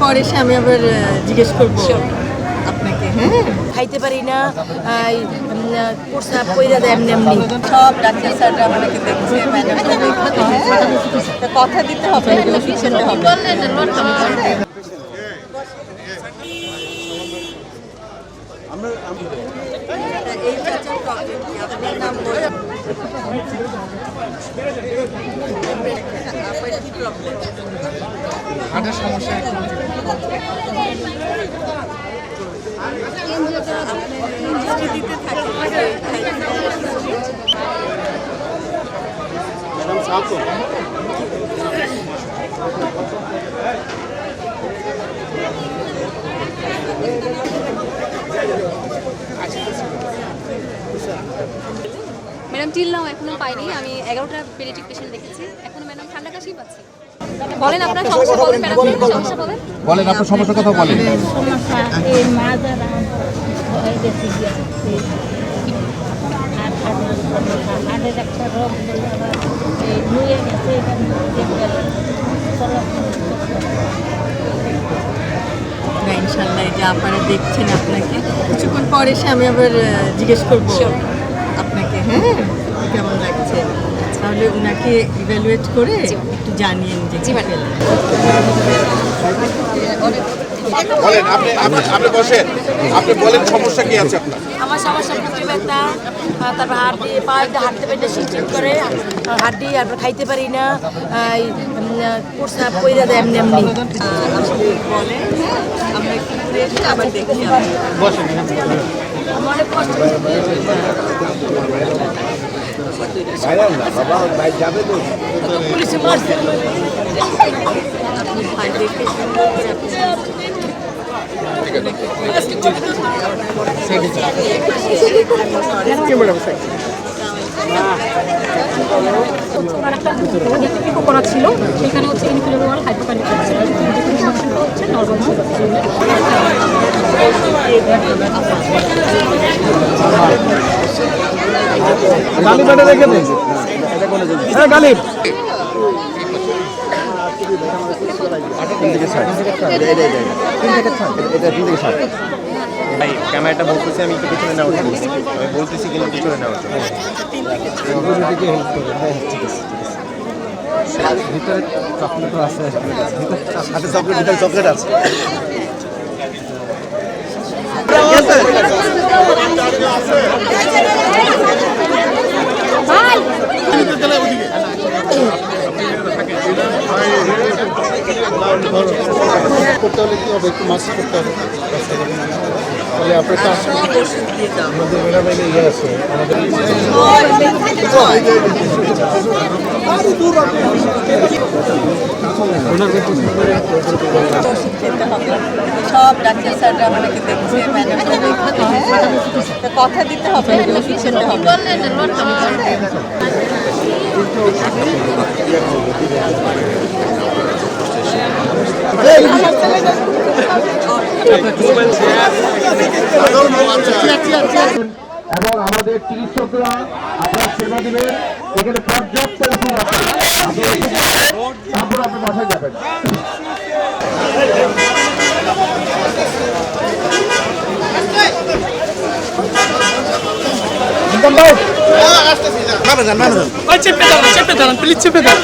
পর এসে আমি আবার জিজ্ঞেস করবো আপনাকে। হ্যাঁ, খাইতে পারি না, প্রস্রাব কইরা দেয় এমনি এমনি। সব ডাক্তার স্যাররা আমাকে দেখছে, ম্যাডামরা দেখছে, কথা দিতে হবে, ফিকশনটা হবে। এই চাচার প্রবলেম কি? আপনার নাম বলে আপনার কি প্রবলেম? হার্টের সমস্যা। দিতে থাকে ম্যাডাম সাথ ম্যাডাম টিল নাও এখনো পাইনি। আমি 11টা পেডিয়াট্রিক পেশেন্ট দেখেছি, এখনো ম্যাডাম ঠান্ডা কাশিই পাচ্ছি। বলেন আপনার সমস্যা, বলেন ম্যাডাম সমস্যা বলেন। বলেন আপনার সমস্যার কথা বলেন। সমস্যা এই মাজার হয়ে গেছে হার্টের একটা রোগ এই নুয়ে গেছে, না ইনশাল্লাহ, এটা আপনারা দেখছেন, আপনাকে কিছুক্ষণ পর এসে আমি আবার জিজ্ঞেস করবো আপনাকে। হ্যাঁ, কেমন লাগছে, তাহলে ওনাকে ইভ্যালুয়েট করে একটু জানিয়ে যে জি ম্যাডাম। বলেন, আপনি বসেন, আপনি বলেন সমস্যা কি আছে আপনার? আমার সমস্যা পুঁটি ব্যথা, তারপর হাড্ডি পা হাঁটতে পারি না, শিরশির করে হাড্ডি, তারপর খাইতে পারি না, প্রস্রাব কইরা দেয় এমনি এমনি। বলে আমরা একটু ঘুরে এসে আবার দেখি। আমার অনেক কষ্ট পুলিশে মারছে। আপনি ভাই দেখে সুন্দর করে করা ছিল, সেখানে হচ্ছে ইনফ্লুয়েন্সার হাইপোকালিপস হচ্ছে নরমাল। গালিব এটা রেখে দিন। হ্যাঁ গালিব। ভাই ক্যামেরাটা বলতেছি, আমি একটু পিছনে নেওয়ার জন্য আমি বলতেছি কিনা পিছনে নেওয়ার জন্য। ভিতরে চকলেট আছে, সাথে চকলেট, ভিতরে চকলেট আছে। করতে হলে কি হবে, একটু মাছ করতে হবে। তাহলে আপনার কাছে আমাদের মেলামেলে ইয়ে আছে, আমাদের সব ডাক্তার স্যাররা আমাকে দেখছে, ম্যাডামরা দেখছে, কথা দিতে হবে, ফিকশনটা হবে। এবং আমাদের চিকিৎসকরা আপনার সেবা দিবেন, এখানে পর্যাপ্ত ওষুধ আছে, তারপর আপনি বাসায় যাবেন। চেপে দাঁড়ান, প্লিজ চেপে দাঁড়ান।